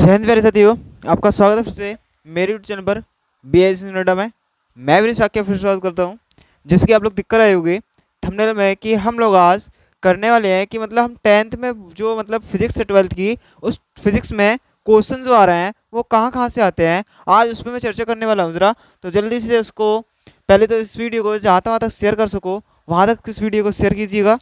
जय हिंद प्यारे साथियों, आपका स्वागत है फिर से मेरे यूट्यूब चैनल पर BIS नोएडा में। मैं भी साक्य फिर स्वागत करता हूं। जैसे कि आप लोग दिख कर आए होंगे थंबनेल में कि हम लोग आज करने वाले हैं कि मतलब हम 10th में जो मतलब फिजिक्स से 12th की उस फिजिक्स में क्वेश्चन जो आ रहे हैं वो कहाँ कहाँ से आते हैं, आज उसमें मैं चर्चा करने वाला हूँ। ज़रा तो जल्दी से इसको पहले तो इस वीडियो को जहाँ वहाँ तक शेयर कर सको वहाँ तक इस वीडियो को शेयर कीजिएगा,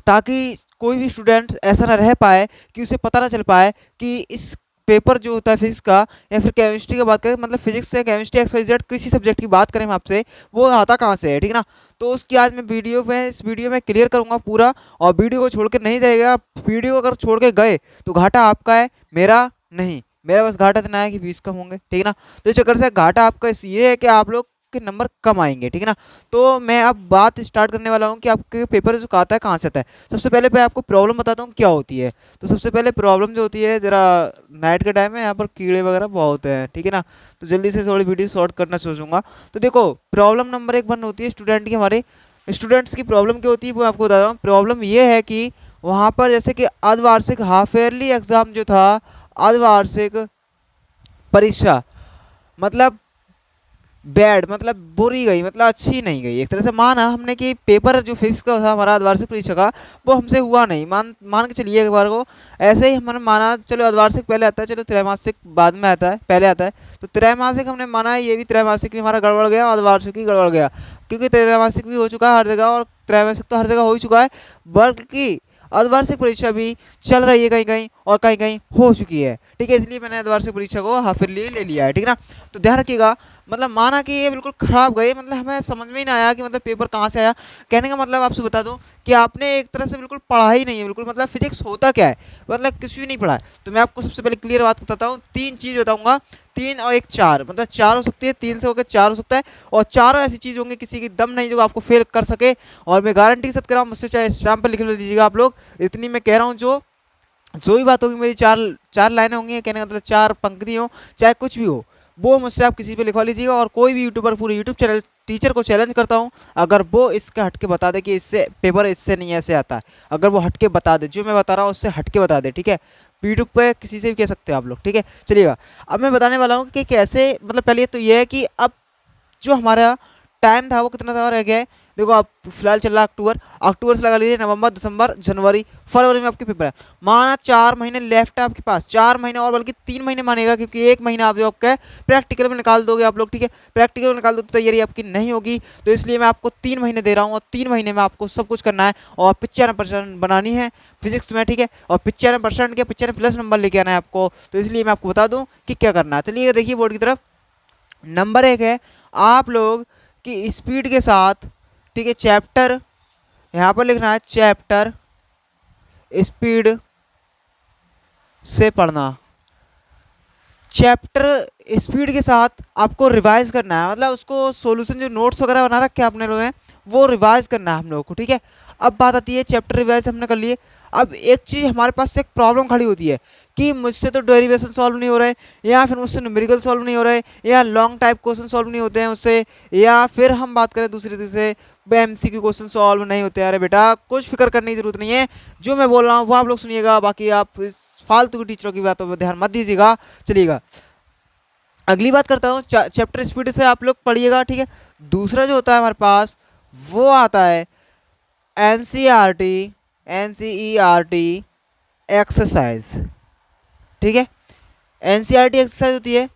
ताकि कोई भी स्टूडेंट ऐसा ना रह पाए कि उसे पता ना चल पाए कि इस पेपर जो होता है फिजिक्स का या फिर केमिस्ट्री की बात करें, मतलब फिजिक्स से केमिस्ट्री XYZ किसी सब्जेक्ट की बात करें हम आपसे, वो आता कहाँ से है, ठीक है ना। तो उसकी आज मैं इस वीडियो में क्लियर करूंगा पूरा, और वीडियो को छोड़ के नहीं जाएगा। वीडियो अगर छोड़ के गए तो घाटा आपका है, मेरा नहीं। मेरा बस घाटा इतना है कि व्यूज कम होंगे, ठीक है ना। तो इस चक्कर से घाटा आपका ये है कि आप लोग के नंबर कम आएंगे, ठीक है ना। तो मैं अब बात स्टार्ट करने वाला हूँ कि आपके पेपर जो आता है कहाँ से आता है। सबसे पहले मैं आपको प्रॉब्लम बताता हूँ क्या होती है। तो सबसे पहले प्रॉब्लम जो होती है, ज़रा नाइट के टाइम में यहाँ पर कीड़े वगैरह बहुत हैं, ठीक है ना। तो जल्दी से थोड़ी वीडियो शॉर्ट करना सोचूंगा। तो देखो, प्रॉब्लम नंबर 1 होती है स्टूडेंट की, हमारे स्टूडेंट्स की प्रॉब्लम क्या होती है वो आपको बता रहा हूँ। प्रॉब्लम ये है कि वहाँ पर जैसे कि अर्धवार्षिक हाफ ईयरली एग्ज़ाम जो था, अर्धवार्षिक परीक्षा, मतलब बैड मतलब बुरी गई, मतलब अच्छी नहीं गई। एक तरह से माना हमने कि पेपर जो फिजिक्स का था हमारा अर्धवार्षिक परीक्षा का, वो हमसे हुआ नहीं। मान के चलिए एक बार को ऐसे ही हमने माना, चलो अर्धवार्षिक पहले आता है, चलो त्रैमासिक बाद में आता है, पहले आता है। तो त्रैमासिक हमने माना है, ये भी त्रैमासिक भी हमारा गड़बड़ गया और अर्धवार्षिक भी गड़बड़ गया, क्योंकि त्रैमासिक भी हो चुका है हर जगह और त्रैमासिक तो हर जगह हो ही चुका है, बल्कि अर्धवार्षिक परीक्षा भी चल रही है कहीं कहीं और कहीं कहीं हो चुकी है, ठीक है। इसलिए मैंने अर्धवार्षिक परीक्षा को हाफ ईयरली ले लिया है, ठीक है ना। तो ध्यान रखिएगा, मतलब माना कि ये बिल्कुल खराब गए, मतलब हमें समझ में ही ना आया कि मतलब पेपर कहाँ से आया। कहने का मतलब आपसे बता दूं कि आपने एक तरह से बिल्कुल पढ़ा ही नहीं है, बिल्कुल मतलब फिजिक्स होता क्या है मतलब कुछ भी नहीं पढ़ा है। तो मैं आपको सबसे पहले क्लियर बात बताता हूँ, 3 चीज़ बताऊंगा, 3 और 1 4, मतलब 4 हो सकती है, 3 से होकर 4 हो सकता है, और चारों ऐसी चीज़ होंगी किसी की दम नहीं जो आपको फेल कर सके। और मैं गारंटी के साथ कह रहा हूँ, मुझसे चाहे स्टैम्प पर लिख लीजिएगा आप लोग, इतनी मैं कह रहा हूँ। जो भी बात होगी मेरी, चार चार लाइनें होंगी, कहने का मतलब 4 पंक्ति हो, चाहे कुछ भी हो, वो मुझसे आप किसी पे लिखवा लीजिएगा। और कोई भी यूट्यूबर, पूरे यूट्यूब चैनल टीचर को चैलेंज करता हूँ, अगर वो इसके हटके बता दे कि इससे पेपर इससे नहीं ऐसे आता है, अगर वो हटके बता दे, जो मैं बता रहा हूँ उससे हटके बता दे, ठीक है। यूट्यूब पे किसी से भी कह सकते हो आप लोग, ठीक है। चलिएगा, अब मैं बताने वाला हूँ कि कैसे, मतलब पहले तो ये है कि अब जो हमारा टाइम था वो कितना था रह गया है। देखो, आप फिलहाल चल रहा है अक्टूबर, अक्टूबर से लगा लीजिए नवंबर, दिसंबर, जनवरी, फरवरी में आपके पेपर है। माना 4 महीने लेफ्ट है आपके पास, 4 महीने और बल्कि 3 महीने मानेगा, क्योंकि 1 महीना आप जो आपका प्रैक्टिकल में निकाल दोगे आप लोग, ठीक है। प्रैक्टिकल में निकाल दो तो तैयारी आपकी नहीं होगी। तो इसलिए मैं आपको 3 महीने दे रहा हूँ, और 3 महीने में आपको सब कुछ करना है और 95% बनानी है फिजिक्स में, ठीक है। और 95% के 95+ नंबर लेके आना है आपको। तो इसलिए मैं आपको बता दूँ कि क्या करना है। चलिए देखिए बोर्ड की तरफ, नंबर 1 है आप लोग की स्पीड के साथ, ठीक है, चैप्टर यहाँ पर लिखना है, चैप्टर स्पीड से पढ़ना। चैप्टर स्पीड के साथ आपको रिवाइज करना है, मतलब उसको सॉल्यूशन जो नोट्स वगैरह बना रखे आपने लोग हैं वो रिवाइज करना है हम लोगों को, ठीक है। अब बात आती है, चैप्टर रिवाइज हमने कर लिए। अब एक चीज़ हमारे पास एक प्रॉब्लम खड़ी होती है कि मुझसे तो डेरिवेशन सॉल्व नहीं हो रहे, या फिर मुझसे न्यूमेरिकल सॉल्व नहीं हो रहे, या लॉन्ग टाइप क्वेश्चन सॉल्व नहीं होते हैं उससे, या फिर हम बात करें दूसरी तरीके से MCQ क्वेश्चन सॉल्व नहीं होते। अरे बेटा, कुछ फिक्र करने की जरूरत नहीं है, जो मैं बोल रहा हूँ वो आप लोग सुनिएगा, बाकी आप इस फालतू की टीचरों की बातों पर ध्यान मत दीजिएगा। चलिएगा, अगली बात करता हूँ, चैप्टर स्पीड से आप लोग पढ़िएगा, ठीक है। दूसरा जो होता है हमारे पास वो आता है NCERT, NCERT एक्सरसाइज, ठीक है। NCERT एक्सरसाइज होती है,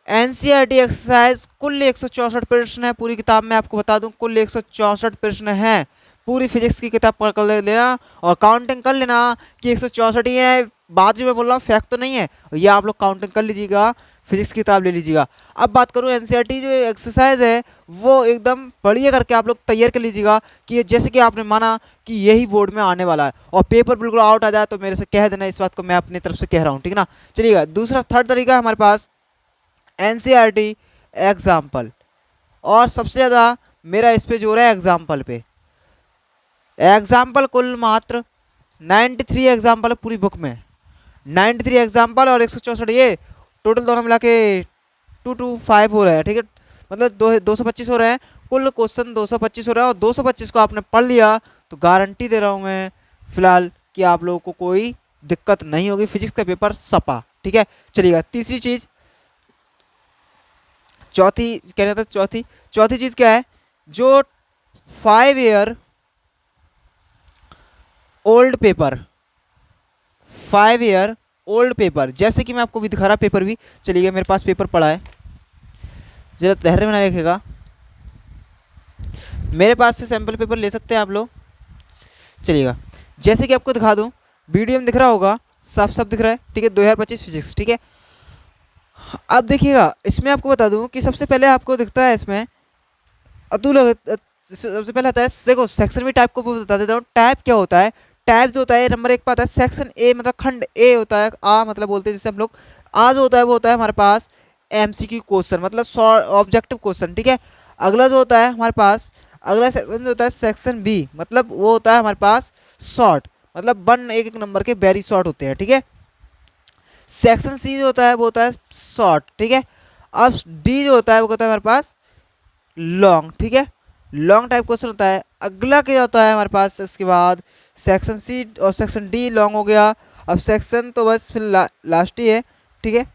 NCERT एक्सरसाइज कुल 164 प्रश्न है पूरी किताब में, आपको बता दूं कुल 164 प्रश्न हैं। पूरी फिजिक्स की किताब पढ़ कर लेना और काउंटिंग कर लेना कि 164 ही है। बात जो मैं बोल रहा हूँ फैक्ट तो नहीं है, ये आप लोग काउंटिंग कर लीजिएगा, फिजिक्स की किताब ले लीजिएगा। अब बात करूँ NCERT जो एक्सरसाइज है वो एकदम बढ़िया करके आप लोग तैयार कर लीजिएगा, कि जैसे कि आपने माना कि यही बोर्ड में आने वाला है और पेपर बिल्कुल आउट आ जाए तो मेरे से कह देना, इस बात को मैं अपनी तरफ से कह रहा हूँ, ठीक है ना। चलिएगा, दूसरा थर्ड तरीका है हमारे पास NCERT एग्जाम्पल, और सबसे ज़्यादा मेरा इस पे जोर है एग्जाम्पल पे। एग्जाम्पल कुल मात्र 93 एग्जाम्पल है पूरी बुक में, 93 एग्जाम्पल और 164, ये टोटल दोनों मिला के 225 हो रहा है, ठीक है। मतलब 225 हो रहे हैं, कुल क्वेश्चन 225 हो रहा है, और 225 को आपने पढ़ लिया तो गारंटी दे रहा हूँ मैं फिलहाल कि आप लोगों को कोई दिक्कत नहीं होगी, फिजिक्स का पेपर सपा, ठीक है। चलिएगा तीसरी चीज़, चौथी कहना था, चौथी चीज़ क्या है, जो 5 year old paper, 5 year old paper, जैसे कि मैं आपको भी दिखा रहा पेपर भी, चलिए मेरे पास पेपर पड़ा है, जरा धैर्य बना रखिएगा, मेरे पास से सैंपल पेपर ले सकते हैं आप लोग। चलिएगा जैसे कि आपको दिखा दूं, वीडियो में दिख रहा होगा, साफ साफ दिख रहा है, ठीक है, 2025 फिजिक्स, ठीक है। अब देखिएगा इसमें आपको बता दूं कि सबसे पहले आपको दिखता है इसमें अतुल, सबसे पहले आता है, देखो सेक्शन भी टाइप को बता देता हूँ, टाइप क्या होता है, टाइप जो होता है नंबर 1 पे आता है सेक्शन ए, मतलब खंड ए होता है, आ मतलब बोलते हैं जिसे हम लोग, आ जो होता है वो होता है हमारे पास एमसीक्यू क्वेश्चन, मतलब ऑब्जेक्टिव क्वेश्चन, ठीक है। अगला जो होता है हमारे पास, अगला सेक्शन जो होता है सेक्शन बी, मतलब वो होता है हमारे पास शॉर्ट, मतलब 1 नंबर के वेरी शॉर्ट होते हैं, ठीक है। सेक्शन सी जो होता है वो होता है शॉर्ट, ठीक है। अब डी जो होता है वो होता है हमारे पास लॉन्ग, ठीक है, लॉन्ग टाइप क्वेश्चन होता है। अगला क्या होता है हमारे पास, इसके बाद सेक्शन सी और सेक्शन डी लॉन्ग हो गया। अब सेक्शन तो बस फिर लास्ट ही है, ठीक है।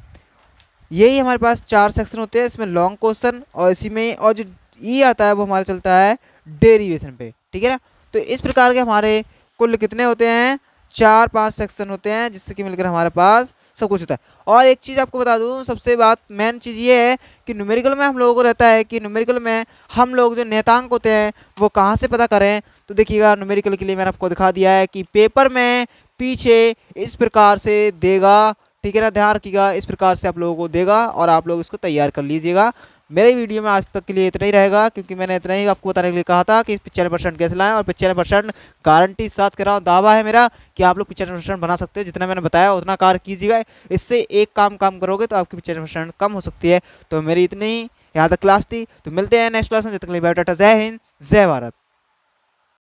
यही हमारे पास 4 सेक्शन होते हैं इसमें लॉन्ग क्वेश्चन, और इसी में और जो ई आता है वो हमारा चलता है डेरिवेशन पे, ठीक है ना। तो इस प्रकार के हमारे कुल कितने होते हैं, 4-5 सेक्शन होते हैं, जिससे कि मिलकर हमारे पास सब कुछ होता है। और एक चीज़ आपको बता दूं, सबसे बात मेन चीज़ ये है कि न्यूमेरिकल में हम लोगों को रहता है कि न्यूमेरिकल में हम लोग जो नेतांक होते हैं वो कहाँ से पता करें, तो देखिएगा न्यूमेरिकल के लिए मैंने आपको दिखा दिया है कि पेपर में पीछे इस प्रकार से देगा, ठीक है ना, ध्यान रखिएगा, इस प्रकार से आप लोगों को देगा और आप लोग इसको तैयार कर लीजिएगा। मेरे वीडियो में आज तक के लिए इतना ही रहेगा, क्योंकि मैंने इतना ही आपको बताने के लिए कहा था कि 95% कैसे लाएं, और 95% गारंटी साथ कर रहा हूँ, दावा है मेरा कि आप लोग 95% बना सकते हो। जितना मैंने बताया उतना कार्य कीजिएगा, इससे एक काम करोगे तो आपकी 95% कम हो सकती है। तो मेरी इतनी ही यहाँ तक क्लास थी, तो मिलते हैं नेक्स्ट क्लास में, जब तक के लिए बायोडाटा। जय हिंद, जय भारत।